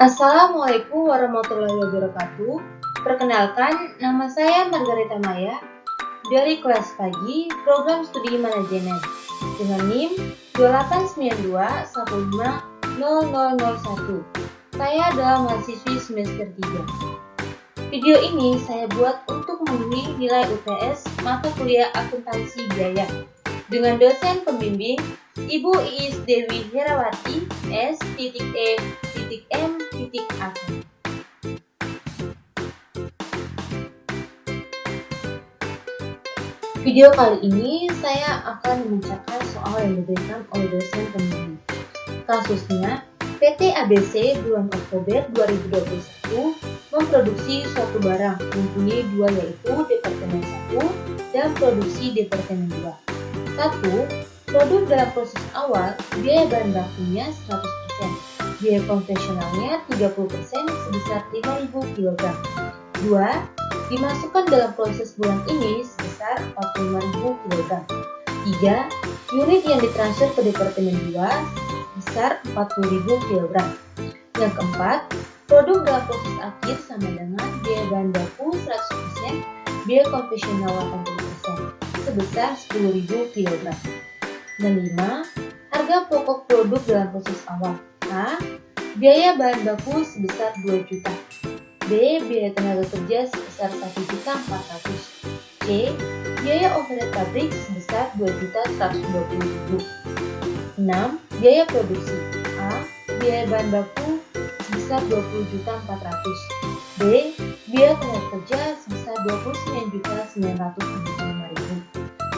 Assalamualaikum warahmatullahi wabarakatuh. Perkenalkan, nama saya Margarita Maya dari kelas pagi Program Studi Manajemen dengan NIM 2892150001. Saya adalah mahasiswi semester 3. Video ini saya buat untuk memenuhi nilai UTS mata kuliah akuntansi biaya dengan dosen pembimbing Ibu Iis Dewi Herawati S.E.M.A. Video kali ini saya akan memecahkan soal yang diberikan oleh dosen pembimbing. Kasusnya, PT ABC bulan Oktober 2021 memproduksi suatu barang mempunyai dua, yaitu Departemen 1 dan Produksi Departemen 2. 1. Produk dalam proses awal, biaya bahan bakunya 100%, biaya konvensionalnya 30% sebesar 5.000 kg. 2. Dimasukkan dalam proses bulan ini sebesar 45.000 kg. 3. Unit yang ditransfer ke Departemen 2 sebesar 40.000 kg. Yang keempat, produk dalam proses akhir sama dengan biaya bahan baku 100%, biaya konvensional 80% sebesar 10.000 kg. Dan 5. Harga pokok produk dalam proses awal. A. Biaya bahan baku sebesar 2 juta. B. Biaya tenaga kerja sebesar 1.400.000. C. Biaya overhead pabrik sebesar 2.120.000. 6. Biaya produksi. A. Biaya bahan baku sebesar 20.400.000. B. Biaya tenaga kerja sebesar 29.975.000.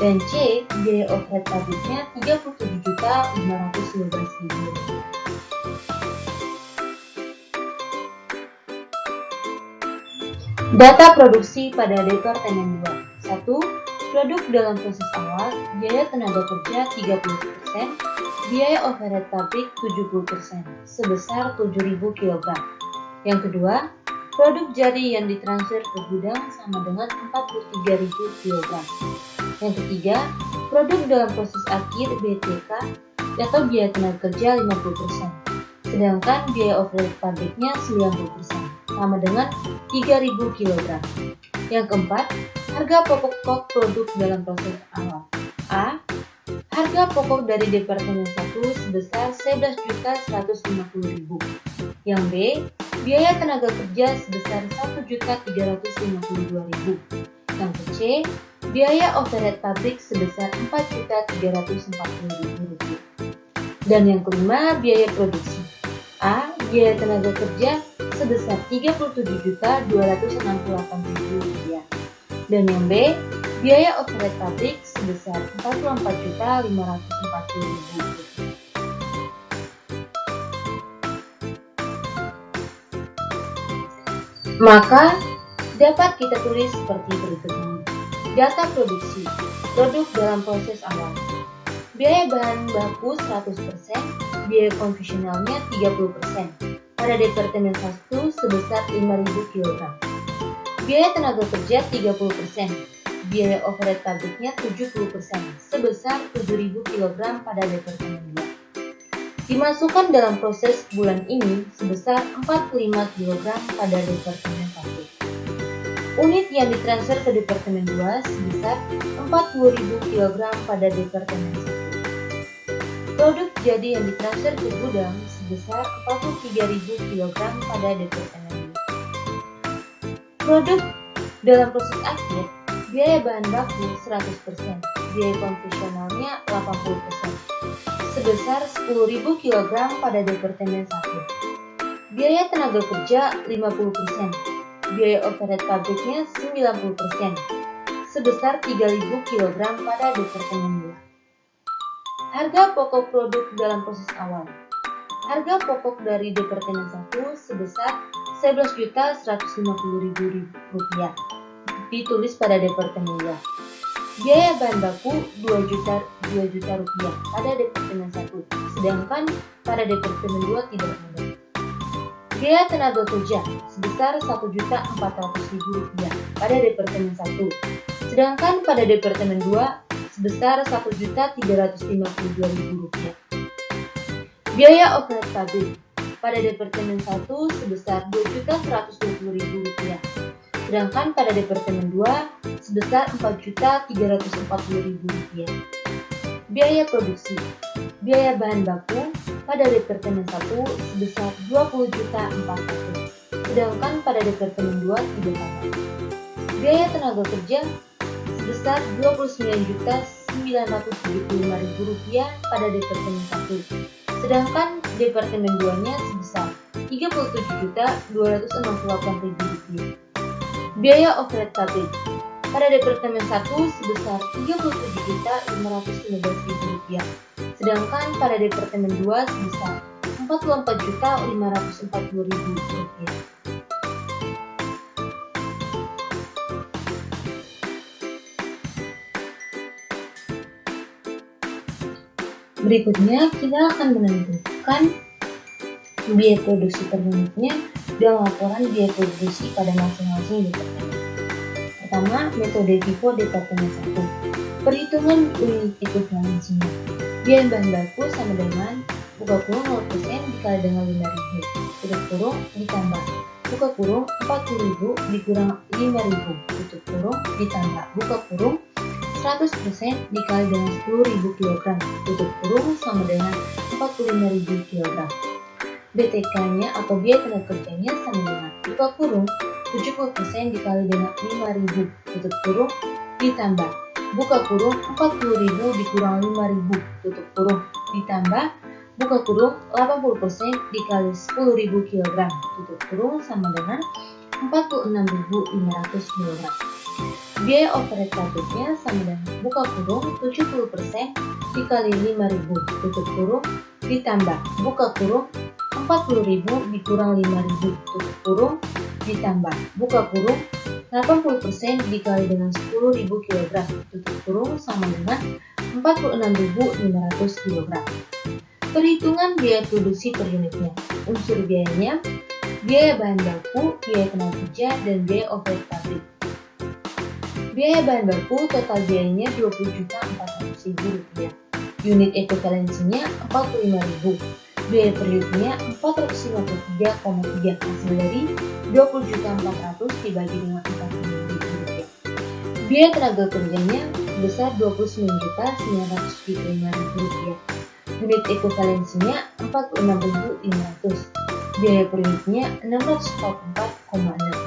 Dan C. Biaya overhead pabriknya 37.515.000. Data produksi pada Departemen 2. 1. Produk dalam proses awal, biaya tenaga kerja 30%, biaya overhead pabrik 70%, sebesar 7.000 kg. Yang kedua, produk jadi yang ditransfer ke gudang sama dengan 43.000 kg. Yang ketiga, produk dalam proses akhir BTK atau biaya tenaga kerja 50%, sedangkan biaya overhead pabriknya 90%, sama dengan 3.000 kg. Yang keempat, harga pokok produk dalam proses awal. A. Harga pokok dari Departemen 1 sebesar 11.150.000. Yang B. Biaya tenaga kerja sebesar 1.352.000. Yang C. Biaya overhead pabrik sebesar 4.340.000. Dan yang kelima, biaya produksi. A. Biaya tenaga kerja sebesar 37.268.000 rupiah. Dan yang B. Biaya overhead pabrik sebesar 44.540.000 rupiah. Maka dapat kita tulis seperti berikut ini. Data produksi, produk dalam proses awal. Biaya bahan baku 100%, biaya konvensionalnya 30%. Pada Departemen 1 sebesar 5.000 kg. Biaya tenaga kerja 30%, biaya overhead pabriknya 70%, sebesar 7.000 kg pada Departemen 2. Dimasukkan dalam proses bulan ini sebesar 45 kg pada Departemen 1. Unit yang ditransfer ke Departemen 2 sebesar 40.000 kg pada Departemen 1. Produk jadi yang ditransfer ke gudang sebesar 43.000 kg pada Departemen 2. Produk dalam proses akhir, biaya bahan baku 100%, biaya konvensionalnya 80%, sebesar 10.000 kg pada Departemen 1. Biaya tenaga kerja 50%, biaya overhead pabriknya 90%, sebesar 3.000 kg pada Departemen 2. Harga pokok produk dalam proses awal. Harga pokok dari Departemen 1 sebesar 11.150.000 rupiah, ditulis pada Departemen 2. Biaya bahan baku 2 juta rupiah pada Departemen 1, sedangkan pada Departemen 2 tidak ada. Biaya tenaga kerja sebesar 1.400.000 rupiah pada Departemen 1, sedangkan pada Departemen 2 sebesar 1.352.000 rupiah. Biaya overhead pabrik pada Departemen 1 sebesar Rp2.120.000, sedangkan pada Departemen 2 sebesar Rp4.340.000. Biaya produksi. Biaya bahan baku pada Departemen 1 sebesar Rp20.400.000, sedangkan pada Departemen 2 tidak ada. Biaya tenaga kerja sebesar Rp29.975.000 pada Departemen 1, sedangkan Departemen 2-nya sebesar Rp37.268.000. Biaya overhead pabrik pada Departemen 1 sebesar Rp37.515.000, sedangkan pada Departemen 2 sebesar Rp44.540.000. Berikutnya kita akan menentukan biaya produksi per unitnya dan laporan biaya produksi pada masing-masing departemen. Pertama, metode FIFO Departemen 1. Perhitungan unit ekuivalensinya. Biaya bahan baku sama dengan buka kurung 0% dikali dengan 5.000, tutup kurung ditambah buka kurung 40.000 dikurang 5.000, tutup kurung ditambah buka kurung 100% dikali dengan 10.000 kg, tutup kurung sama dengan 45.000 kg. BTK-nya atau biaya tenaga kerjanya sama dengan buka kurung 70% dikali dengan 5.000, tutup kurung ditambah buka kurung 40.000 dikurang 5.000, tutup kurung ditambah buka kurung 80% dikali 10.000 kg, tutup kurung sama dengan 46.500 kg. Biaya overhead pabriknya sama dengan buka kurung 70% dikali 5.000, tutup kurung ditambah buka kurung 40.000 dikurang 5.000, tutup kurung ditambah buka kurung 80% dikali dengan 10.000 kg, tutup kurung sama dengan 46.500 kg. Perhitungan biaya produksi per unitnya. Unsur biayanya, biaya bahan baku, biaya tenaga kerja, dan biaya overhead pabrik. Biaya bahan baku total biayanya Rp20.400.000. Unit ekuivalensinya 45.000. Biaya per unitnya 453,3, hasil dari 20.400 dibagi dengan 40.000 rupiah. Biaya tenaga kerjanya sebesar Rp29.975.000. Unit ekuivalensinya 46.500. Biaya per unitnya 644,6.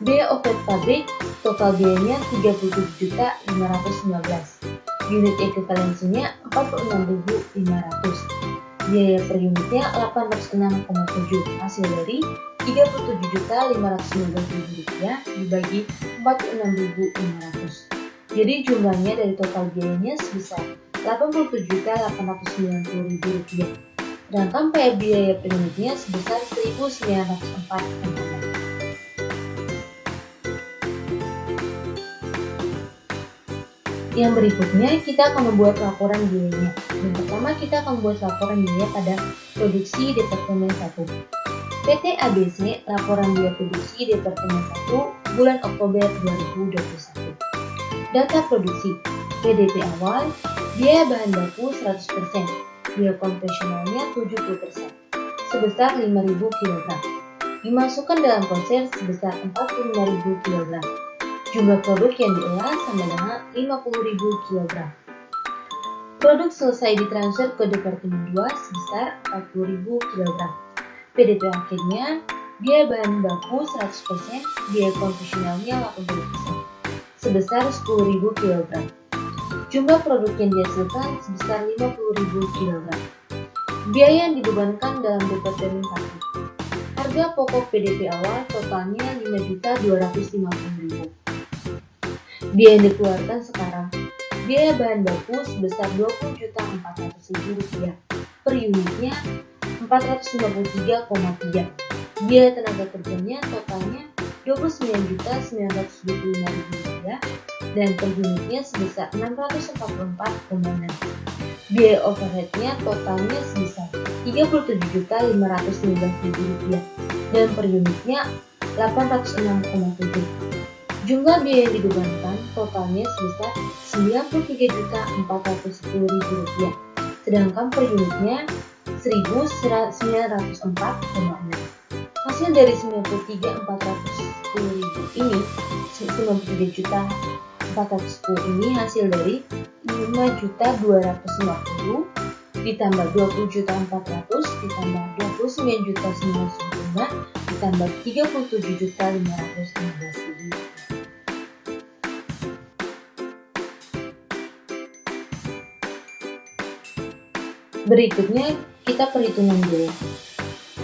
Biaya overhead pabrik total biayanya Rp37.515. Unit ekuivalensinya 46.500. Biaya per unitnya 806,7, hasil dari Rp37.515.000 dibagi 46.500. Jadi jumlahnya dari total biayanya sebesar Rp87.890.000. Sedangkan biaya per unitnya sebesar Rp1.904,6. Yang berikutnya kita akan membuat laporan biayanya. Yang pertama kita akan membuat laporan biaya pada produksi Departemen 1. PT ABC laporan biaya produksi Departemen 1 bulan Oktober 2021. Data produksi PDP awal, biaya bahan baku 100%, biaya konvensionalnya 70%, sebesar 5.000 kg. Dimasukkan dalam proses sebesar 45.000 kg. Jumlah produk yang diolah sama dengan 50.000 kg. Produk selesai ditransfer ke Departemen 2 sebesar 40.000 kg. PDP akhirnya, biaya bahan baku 100%, biaya konvensionalnya 80%, sebesar 10.000 kg. Jumlah produk yang dihasilkan sebesar 50.000 kg. Biaya yang dibebankan dalam Departemen 1. Harga pokok PDP awal totalnya Rp5.250.000. Biaya yang dikeluarkan sekarang. Biaya bahan baku sebesar Rp20.400.000. Per unitnya 453,3. Biaya tenaga kerjanya totalnya Rp29.975.000 dan per unitnya sebesar 644,6. Biaya overheadnya totalnya sebesar Rp37.515.000 dan per unitnya 806,7. Jumlah biaya yang dibebankan totalnya sebesar Rp93.410.000, sedangkan per unitnya 1.904,6. Hasil dari 93.410.000 ini, 93.410 ini hasil dari 5.250.000 ditambah 20.400 ditambah 29.995 ditambah 37.515.000. Berikutnya kita perhitungan biaya.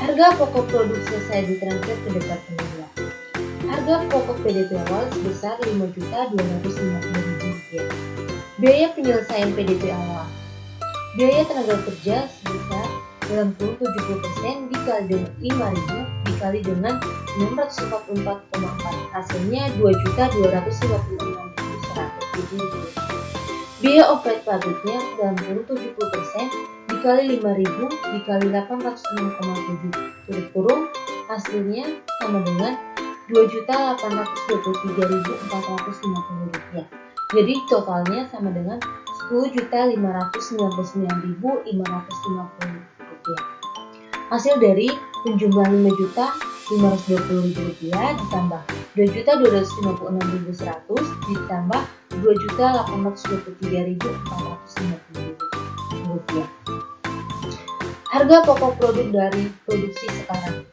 Harga pokok produk selesai ditransfer ke departemen 2. Harga pokok PDP awal sebesar Rp5.250.000. Biaya penyelesaian PDP awal. Biaya tenaga kerja sebesar dalam kurung 70% dikali dengan 5.000 dikali dengan 644,4, hasilnya Rp2.256.100.000. Biaya operasi pabriknya dalam kurung 70% dikali 5.000 dikali 806,7 tutup kurung, hasilnya sama dengan Rp2.823.450. Jadi totalnya sama dengan Rp10.599.550. Hasil dari penjumlahan Rp5.520.000 ditambah Rp2.256.100 ditambah Rp2.823.450. Harga pokok produk dari produksi sekarang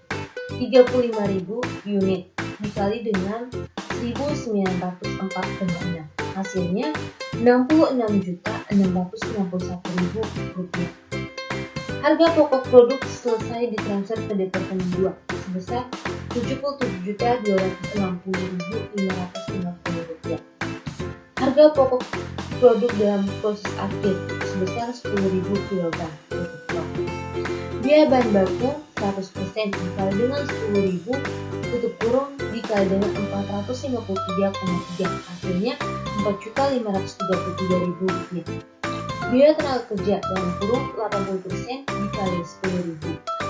35.000 unit dikali dengan 1.904,6, hasilnya Rp66.691.000. Harga pokok produk selesai ditransfer ke departemen 2 sebesar Rp77.260.550. Harga pokok produk dalam proses akhir sebesar 10.000 kg. Biaya bahan baku 100% dikali dengan 10.000 tutup kurung dikali dengan 453,3, hasilnya Rp4.533.000. Biaya tenaga kerja dalam kurung 80% dikali 10.000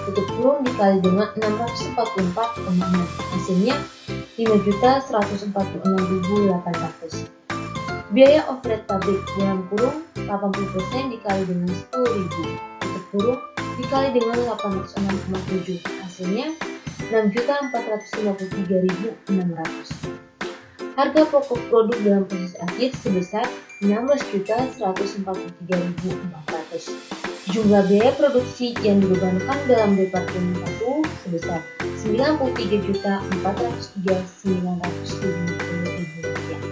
tutup kurung dikali dengan 644,6, hasilnya Rp5.146.800. Biaya overhead pabrik dalam kurung 80% dikali dengan 10.000 tutup kurung dikali dengan 806,7, hasilnya Rp6.453.600. Harga pokok produk dalam proses akhir sebesar Rp16.143.400. Jumlah biaya produksi yang dibebankan dalam departemen 1 sebesar Rp93.439.950.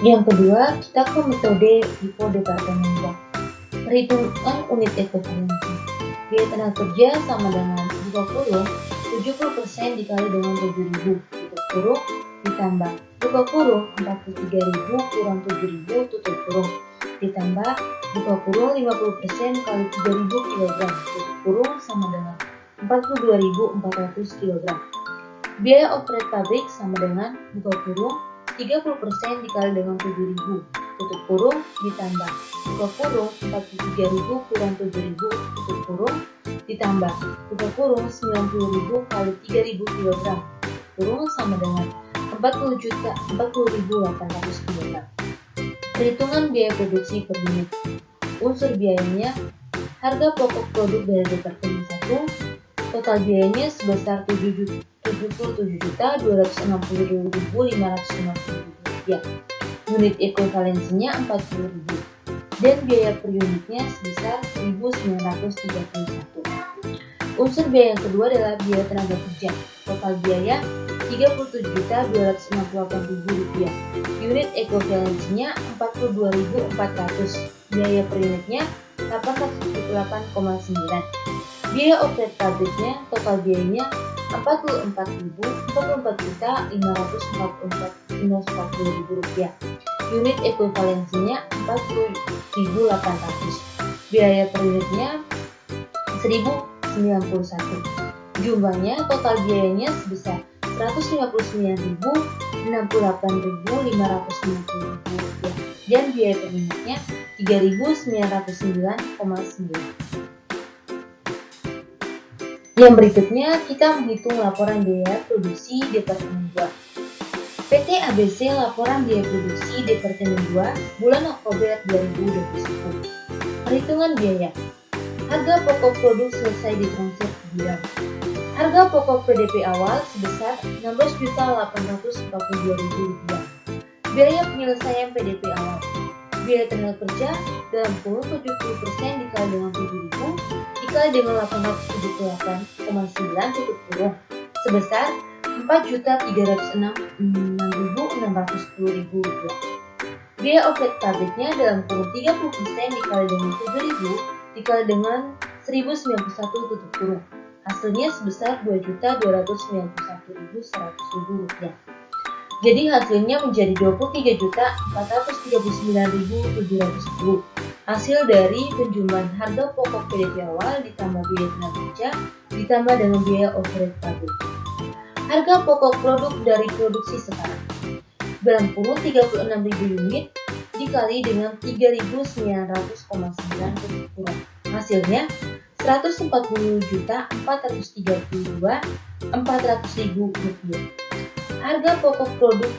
Yang kedua, kita ke metode FIFO departemen 2. Perhitungan unit ekuivalensi. Biaya tenaga kerja sama dengan buka kurung 70% dikali dengan 7.000 tutup kurung ditambah buka kurung 43.000 kurang 7.000 tutup kurung ditambah buka kurung 50% kali 3.000 kg tutup kurung sama dengan 42.400 kg. Biaya overhead pabrik sama dengan buka kurung 30% dikali dengan 7.000 tutup kurung ditambah buka kurung 43.000 kurang 7.000 tutup kurung ditambah buka kurung 90.000 kali 3.000 kg kurung sama dengan 40.800 kg. Perhitungan biaya produksi per unit. Unsur biayanya harga pokok produk dari departemen 1, total biayanya sebesar Rp77.260.550. Unit ekuivalensinya 40.000 dan biaya per unitnya sebesar Rp1.931. Unsur biaya yang kedua adalah biaya tenaga kerja. Total biaya Rp32.268.000. Unit ekuivalensinya 42.400. Biaya per unitnya 878,9. Biaya overhead pabriknya total biayanya Rp44.544.540. Unit ekuivalensinya 40.800. Biaya per unitnya 1.091. Jumlahnya total biayanya sebesar Rp150.068.550 dan biaya per unitnya Rp3.909,9. Yang berikutnya kita menghitung laporan biaya produksi departemen 2. PT ABC laporan biaya produksi Departemen 2 bulan Oktober 2021. Perhitungan biaya. Harga pokok produk selesai ditransfer ke gudang. Harga pokok PDP awal sebesar Rp16.842.000. Biaya penyelesaian PDP awal. Biaya tenaga kerja dalam kurun 70% dikali dengan 7.000 dikali dengan 878,9 tutup kurung sebesar Rp4.306.610.000. Biaya outlet pabriknya dalam kurun 30% dikali dengan 7.000 dikali dengan 1.091 tutup kurung. Hasilnya sebesar Rp2.291.100.000. Jadi hasilnya menjadi Rp23.439.710. Hasil dari penjumlahan harga pokok PDP awal ditambah biaya tenaga kerja ditambah dengan biaya overhead pabrik. Harga pokok produk dari produksi sekarang dalam kurun 36.000 unit dikali dengan 3.900,9 tutup kurung. Hasilnya Rp140.432.400.000. Harga pokok produk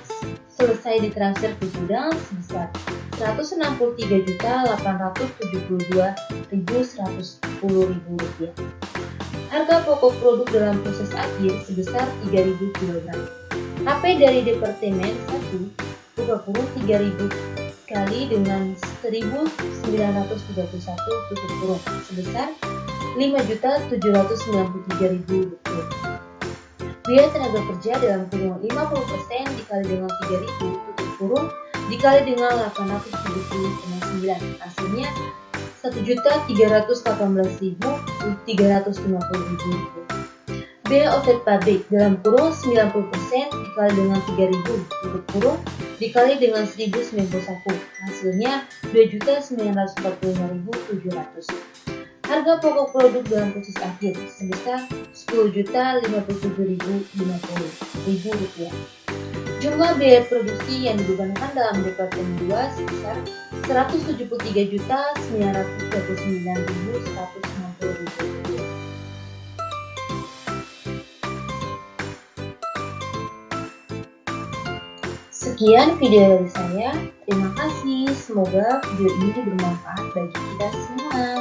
selesai ditransfer ke gudang sebesar Rp163.872.110.000. Harga pokok produk dalam proses akhir sebesar 3.000 kg. HP dari Departemen 1 buka kurung 3.000 kali dengan 1.931 tutup kurung sebesar Rp5.793.000. Biaya tenaga kerja dalam kurungan 50% dikali dengan 3.000 tutup kurung dikali dengan 870,9. Hasilnya Rp1.318.350.000. Biaya outlet pabrik dalam kurung 90% dikali dengan 3.000 tutup kurung dikali dengan 1.091. Hasilnya Rp2.945.700. Harga pokok produk dalam proses akhir sebesar Rp10.057.050. Jumlah biaya produksi yang dibebankan dalam Departemen 2 sebesar Rp173.939.160. Sekian video dari saya. Terima kasih. Semoga video ini bermanfaat bagi kita semua.